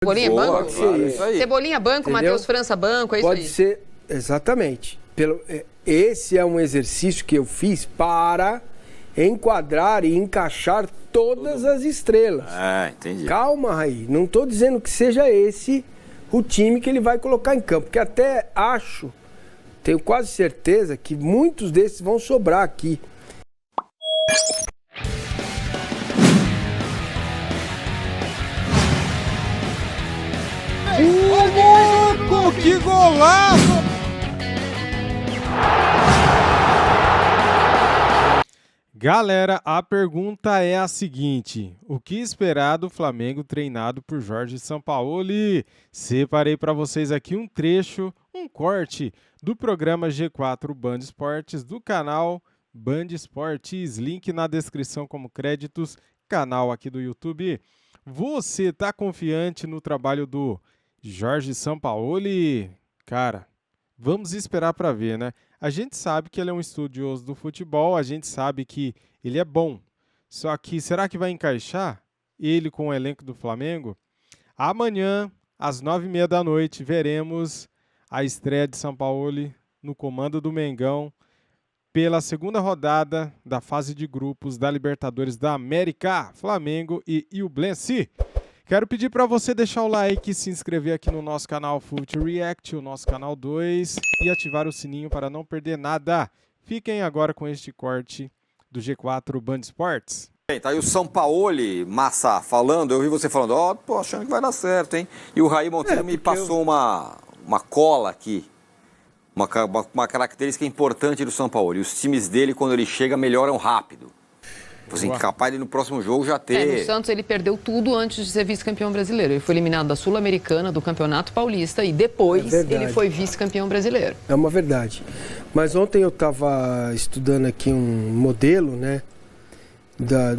Cebolinha banco? Pode ser isso. Cebolinha banco, Matheus França banco, é isso aí? Pode ser, exatamente. Esse é um exercício que eu fiz para enquadrar e encaixar todas as estrelas. Ah, entendi. Calma, Raí. Não estou dizendo que seja esse o time que ele vai colocar em campo, porque até acho, tenho quase certeza que muitos desses vão sobrar aqui. Louco, que golaço! Galera, a pergunta é a seguinte: o que esperar do Flamengo treinado por Jorge Sampaoli? Separei para vocês aqui um trecho, um corte do programa G4 Band Esportes do canal Band Esportes, link na descrição como créditos, canal aqui do YouTube. Você tá confiante no trabalho do Jorge Sampaoli? Cara, vamos esperar para ver, né? A gente sabe que ele é um estudioso do futebol, a gente sabe que ele é bom. Só que será que vai encaixar ele com o elenco do Flamengo? Amanhã, às 9h30 da noite, veremos a estreia de Sampaoli no comando do Mengão pela segunda rodada da fase de grupos da Libertadores da América, Flamengo e Iublense. Quero pedir para você deixar o like, se inscrever aqui no nosso canal Fute React, o nosso canal 2, e ativar o sininho para não perder nada. Fiquem agora com este corte do G4 Band Esportes. Tá aí o Sampaoli, Massa, falando, eu vi você falando, tô achando que vai dar certo, hein? E o Raí Monteiro me passou uma cola aqui, uma característica importante do Sampaoli. Os times dele, quando ele chega, melhoram rápido. Assim, capaz de no próximo jogo já ter... No Santos ele perdeu tudo antes de ser vice-campeão brasileiro. Ele foi eliminado da Sul-Americana, do Campeonato Paulista e depois ele foi vice-campeão brasileiro. É uma verdade. Mas ontem eu estava estudando aqui um modelo, né?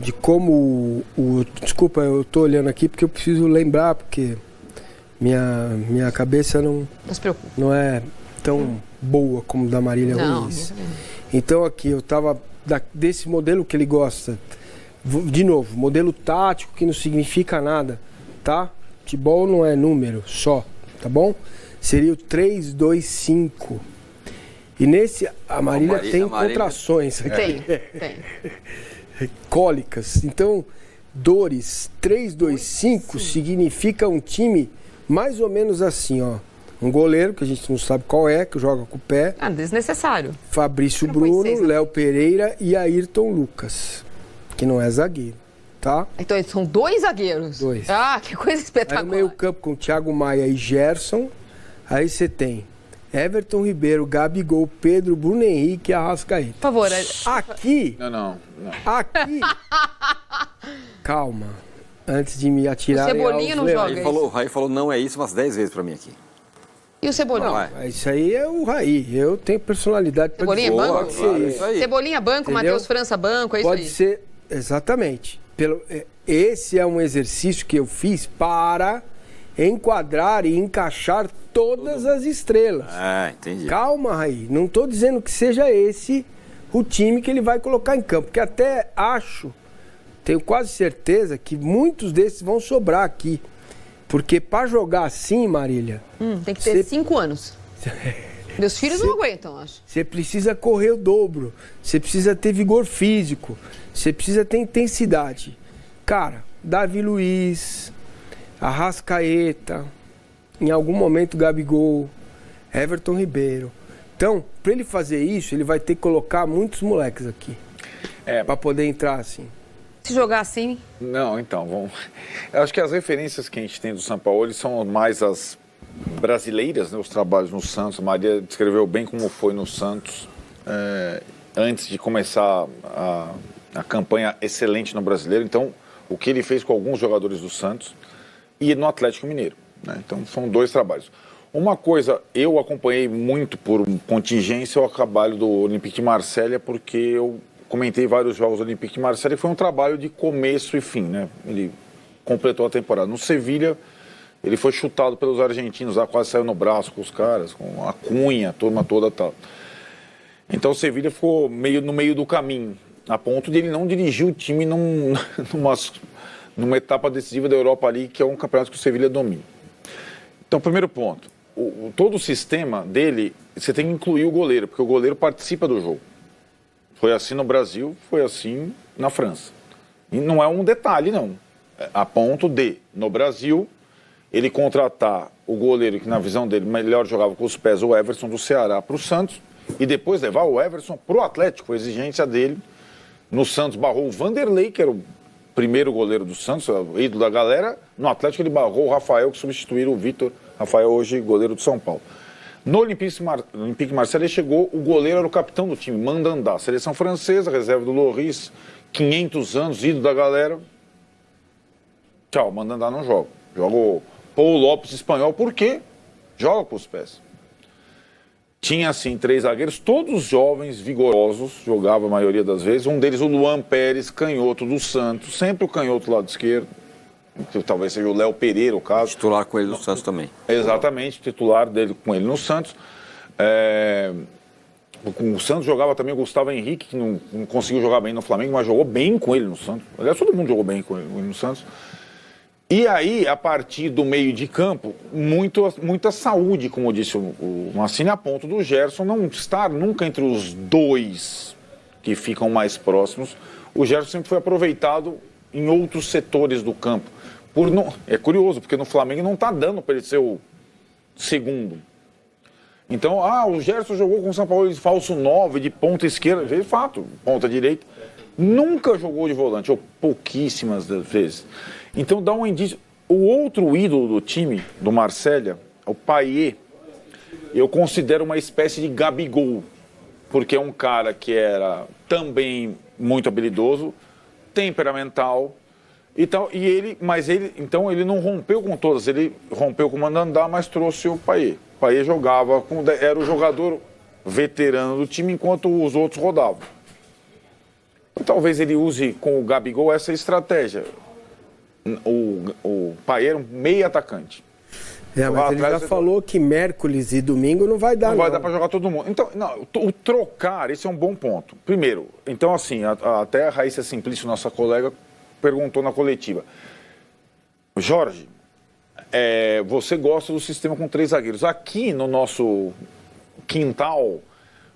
De como Desculpa, eu estou olhando aqui porque eu preciso lembrar, porque minha cabeça não se preocupe. Não é tão boa como da Marília Ruiz. Então aqui eu estava... desse modelo que ele gosta, de novo, modelo tático que não significa nada, tá? Futebol não é número só, tá bom? Seria o 3-2-5. E nesse, a Marília tem contrações aqui. Tem. Cólicas. Então, dores, 3-2-5 significa um time mais ou menos assim, ó. Um goleiro, que a gente não sabe qual é, que joga com o pé. Desnecessário. Fabrício Bruno, Léo Pereira e Ayrton Lucas, que não é zagueiro, tá? Então são dois zagueiros. Dois. Que coisa espetacular. Aí no meio campo com Thiago Maia e Gerson, aí você tem Everton Ribeiro, Gabigol, Pedro, Bruno Henrique e Arrascaeta. Por favor. Aqui... Não. Aqui... Calma. Antes de me atirar... O Cebolinha não joga. O Raí falou não é isso umas 10 vezes pra mim aqui. E o Cebolinha? Não, isso aí é o Raí. Eu tenho personalidade para dizer. Cebolinha banco? Pode ser isso. Cebolinha banco, Matheus França banco, é isso aí? Pode ser, exatamente. Esse é um exercício que eu fiz para enquadrar e encaixar todas as estrelas. Ah, entendi. Calma, Raí. Não estou dizendo que seja esse o time que ele vai colocar em campo, porque até acho, tenho quase certeza que muitos desses vão sobrar aqui. Porque para jogar assim, Marília... tem que ter 5 anos. Meus filhos não aguentam, acho. Você precisa correr o dobro. Você precisa ter vigor físico. Você precisa ter intensidade. Cara, Davi Luiz, Arrascaeta, em algum momento Gabigol, Everton Ribeiro. Então, para ele fazer isso, ele vai ter que colocar muitos moleques aqui. Para poder entrar assim. Se jogar assim... Não, então, vamos... Eu acho que as referências que a gente tem do Sampaoli são mais as brasileiras, né? Os trabalhos no Santos. A Maria descreveu bem como foi no Santos antes de começar a campanha excelente no Brasileiro. Então, o que ele fez com alguns jogadores do Santos e no Atlético Mineiro, né? Então, são 2 trabalhos. Uma coisa, eu acompanhei muito por contingência o trabalho do Olympique de Marselha, porque eu comentei vários jogos do Olympique de Marselha e foi um trabalho de começo e fim, né? Ele completou a temporada. No Sevilha, ele foi chutado pelos argentinos, lá quase saiu no braço com os caras, com a Cunha, a turma toda e tal. Então o Sevilha ficou no meio do caminho, a ponto de ele não dirigir o time numa etapa decisiva da Europa League, que é um campeonato que o Sevilha domina. Então, primeiro ponto, todo o sistema dele, você tem que incluir o goleiro, porque o goleiro participa do jogo. Foi assim no Brasil, foi assim na França. E não é um detalhe, não. A ponto de, no Brasil, ele contratar o goleiro que, na visão dele, melhor jogava com os pés, o Everson do Ceará, para o Santos, e depois levar o Everson para o Atlético, a exigência dele. No Santos barrou o Vanderlei, que era o primeiro goleiro do Santos, o ídolo da galera. No Atlético ele barrou o Rafael, que substituiu o Vitor. Rafael hoje goleiro do São Paulo. No Olympique Marseille chegou, o goleiro era o capitão do time, Mandanda. Seleção francesa, reserva do Loris, 500 anos, ídolo da galera. Tchau, Mandanda não joga. Joga o Paul Lopes espanhol, por quê? Joga com os pés. Tinha, assim, 3 zagueiros, todos jovens, vigorosos, jogava a maioria das vezes. Um deles, o Luan Pérez, canhoto do Santos, sempre o canhoto do lado esquerdo. Que talvez seja o Léo Pereira, o caso. Titular com ele no Santos também. Exatamente, titular dele com ele no Santos. O Santos jogava também o Gustavo Henrique, que não conseguiu jogar bem no Flamengo, mas jogou bem com ele no Santos. Aliás, todo mundo jogou bem com ele no Santos. E aí, a partir do meio de campo, muita saúde, como disse o Mancini, a ponto do Gerson não estar nunca entre os 2 que ficam mais próximos. O Gerson sempre foi aproveitado em outros setores do campo. É curioso, porque no Flamengo não está dando para ele ser o segundo. Então, o Gerson jogou com o São Paulo de falso 9, de ponta esquerda, de fato, ponta direita. Nunca jogou de volante, ou pouquíssimas vezes. Então dá um indício. O outro ídolo do time, do Marselha, o Payet, eu considero uma espécie de Gabigol, porque é um cara que era também muito habilidoso, temperamental e tal, mas ele não rompeu com todas, ele rompeu com o Mandanda, mas trouxe o Payet. O Payet jogava, era o jogador veterano do time, enquanto os outros rodavam. Então, talvez ele use com o Gabigol essa estratégia. O Payet era um meio atacante. Mas ele já falou que Mércoles e domingo não vai dar. Não vai dar para jogar todo mundo. Então, o trocar, esse é um bom ponto. Primeiro, então assim, até a Raíssa Simplício, nossa colega, perguntou na coletiva. Jorge, você gosta do sistema com 3 zagueiros. Aqui no nosso quintal,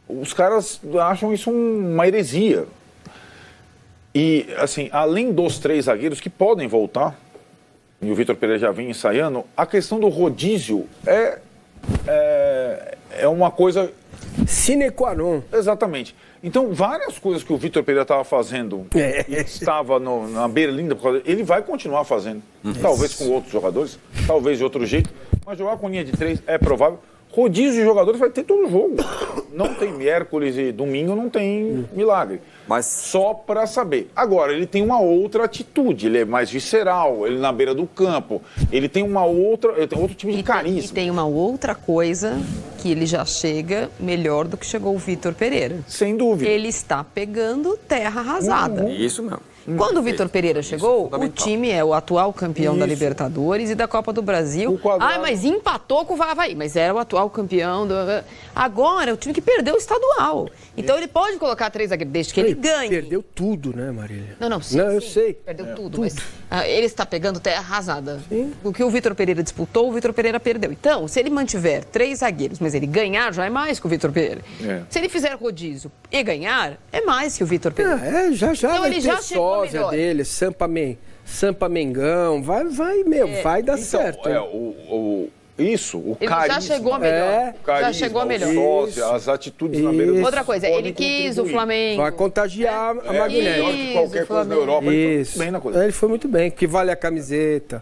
os caras acham isso uma heresia. E, assim, além dos 3 zagueiros que podem voltar, e o Vitor Pereira já vinha ensaiando, a questão do rodízio é uma coisa... Sine qua non. Exatamente. Então, várias coisas que o Vitor Pereira estava fazendo, e estava na berlinda, ele vai continuar fazendo. Talvez com outros jogadores, talvez de outro jeito, mas jogar com linha de 3 é provável. Rodízio de jogadores vai ter todo jogo. Não tem miércoles e domingo, não tem milagre. Mas só para saber. Agora, ele tem uma outra atitude, ele é mais visceral, ele na beira do campo, ele tem outro tipo de carisma. E tem uma outra coisa que ele já chega melhor do que chegou o Vitor Pereira. Sem dúvida. Ele está pegando terra arrasada. Isso mesmo. Quando o Vitor Pereira chegou, o time é o atual campeão da Libertadores e da Copa do Brasil. Mas empatou com o Avaí, mas era o atual campeão. Agora é o time que perdeu o estadual. Então ele pode colocar 3 zagueiros, desde que ele ganhe. Perdeu tudo, né, Marília? Sim, eu sei. Perdeu tudo. Mas ele está pegando terra arrasada. Sim. O que o Vitor Pereira disputou, o Vitor Pereira perdeu. Então, se ele mantiver 3 zagueiros, mas ele ganhar, já é mais que o Vitor Pereira. Se ele fizer rodízio e ganhar, é mais que o Vitor Pereira. Já então, vai ele ter já chegou melhor dele, Sampa Mengão, vai dar certo. O ele carisma. Já chegou melhor. Já chegou melhor. Sósia, as atitudes na beira do... Outra coisa, ele quis o Flamengo. Vai contagiar a magnética. Melhor que qualquer coisa na Europa. Isso. Ele foi muito bem, porque vale a camiseta.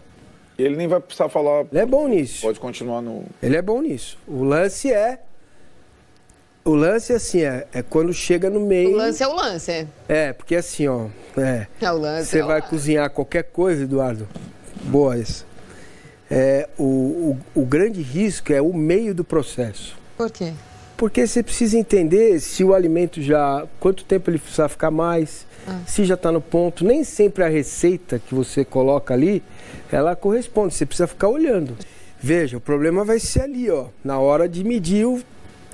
Ele nem vai precisar falar... Ele é bom nisso. Pode continuar no... Ele é bom nisso. O lance, assim, é quando chega no meio... O lance é o lance. Porque assim, ó... É o lance. Você vai cozinhar qualquer coisa, Eduardo. Boa isso. O grande risco é o meio do processo. Por quê? Porque você precisa entender se o alimento quanto tempo ele precisa ficar mais, se já está no ponto. Nem sempre a receita que você coloca ali, ela corresponde. Você precisa ficar olhando. Veja, o problema vai ser ali, ó, na hora de medir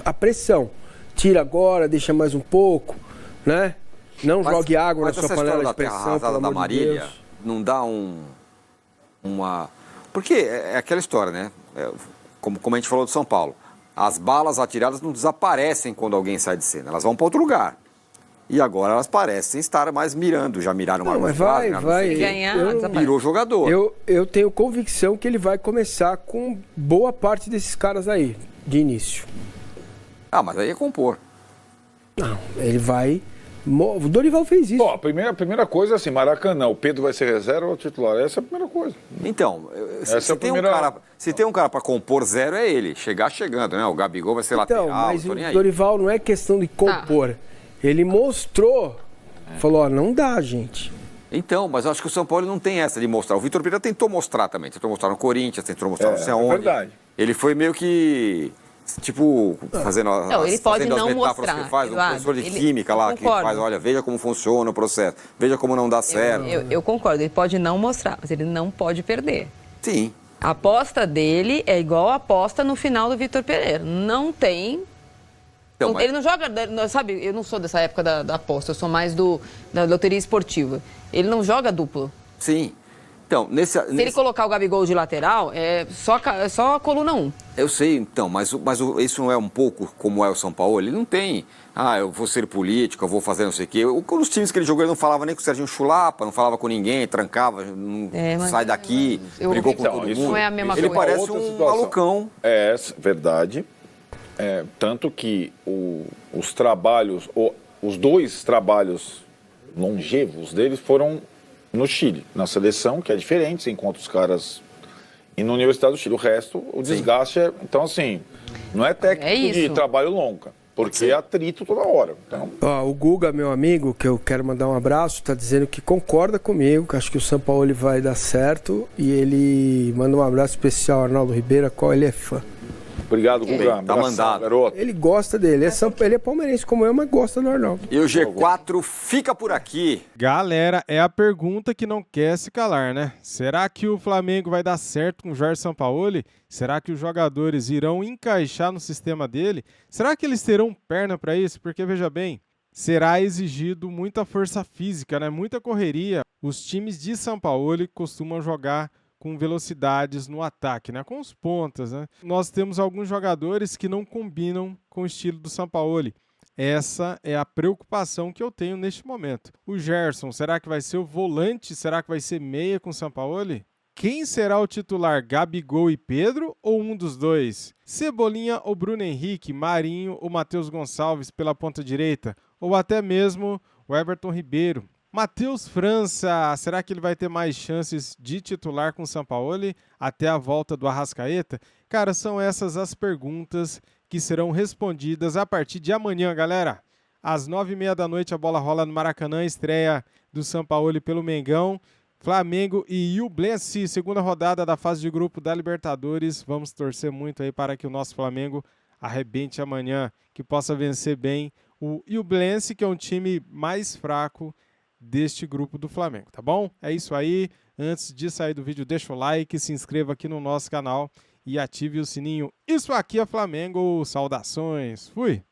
a pressão. Tira agora, deixa mais um pouco, né? Não jogue água na sua panela de pressão, pelo amor de Deus. não dá uma... Porque é aquela história, né? Como a gente falou do São Paulo. As balas atiradas não desaparecem quando alguém sai de cena. Elas vão para outro lugar. E agora elas parecem estar mais mirando. Já miraram uma mas vai. Mirou jogador. Eu tenho convicção que ele vai começar com boa parte desses caras aí, de início. Ah, mas aí é compor. Não, ele vai... O Dorival fez isso. Ó, a primeira coisa é assim, Maracanã, o Pedro vai ser reserva ou titular? Essa é a primeira coisa. Então, se tem um cara para compor zero, é ele. Chegando, né? O Gabigol vai ser lateral. Mas o Dorival não é questão de compor. Ele mostrou, falou, não dá, gente. Então, mas eu acho que o São Paulo não tem essa de mostrar. O Vitor Pereira tentou mostrar também. Tentou mostrar no Corinthians, tentou mostrar não sei aonde. É verdade. Ele foi meio que... Tipo, fazendo ele pode as não metáforas mostrar, que faz, Eduardo, um professor de química lá, que faz, olha, veja como funciona o processo, veja como não dá certo. Eu concordo, ele pode não mostrar, mas ele não pode perder. Sim. A aposta dele é igual a aposta no final do Vitor Pereira. Não tem... Então, ele não joga, sabe, eu não sou dessa época da aposta, eu sou mais da loteria esportiva. Ele não joga duplo. Sim. Então, se ele colocar o Gabigol de lateral, é só a coluna 1. Eu sei, então, mas isso não é um pouco como é o São Paulo? Ele não tem, eu vou ser político, eu vou fazer não sei o quê. Os times que ele jogou, ele não falava nem com o Serginho Chulapa, não falava com ninguém, trancava, sai daqui, brigou com todo mundo. Não é a mesma coisa. Ele parece um malucão. É verdade. Tanto que os trabalhos, os 2 trabalhos longevos deles foram no Chile, na seleção, que é diferente, você encontra os caras e na Universidade do Chile. O resto, o desgaste é... Então, assim, não é técnico de trabalho longo, porque é atrito toda hora. Então... o Guga, meu amigo, que eu quero mandar um abraço, está dizendo que concorda comigo, que acho que o São Paulo vai dar certo, e ele manda um abraço especial ao Arnaldo Ribeiro, qual ele é fã. Obrigado, Guga. Tá mandado. Garoto. Ele gosta dele. Ele é palmeirense como eu, mas gosta do Arnaldo. E o G4 fica por aqui. Galera, é a pergunta que não quer se calar, né? Será que o Flamengo vai dar certo com o Jorge Sampaoli? Será que os jogadores irão encaixar no sistema dele? Será que eles terão perna para isso? Porque, veja bem, será exigido muita força física, né? Muita correria. Os times de Sampaoli costumam jogar com velocidades no ataque, né? Com os pontas, né? Nós temos alguns jogadores que não combinam com o estilo do Sampaoli. Essa é a preocupação que eu tenho neste momento. O Gerson, será que vai ser o volante? Será que vai ser meia com o Sampaoli? Quem será o titular, Gabigol e Pedro ou um dos dois? Cebolinha ou Bruno Henrique, Marinho ou Matheus Gonçalves pela ponta direita? Ou até mesmo o Everton Ribeiro? Matheus França, será que ele vai ter mais chances de titular com o Sampaoli até a volta do Arrascaeta? Cara, são essas as perguntas que serão respondidas a partir de amanhã, galera. Às 9h30 da noite a bola rola no Maracanã, estreia do Sampaoli pelo Mengão. Flamengo e Iublense, segunda rodada da fase de grupo da Libertadores. Vamos torcer muito aí para que o nosso Flamengo arrebente amanhã, que possa vencer bem o Iublense, que é um time mais fraco deste grupo do Flamengo, tá bom? É isso aí. Antes de sair do vídeo, deixa o like, se inscreva aqui no nosso canal e ative o sininho. Isso aqui é Flamengo. Saudações. Fui!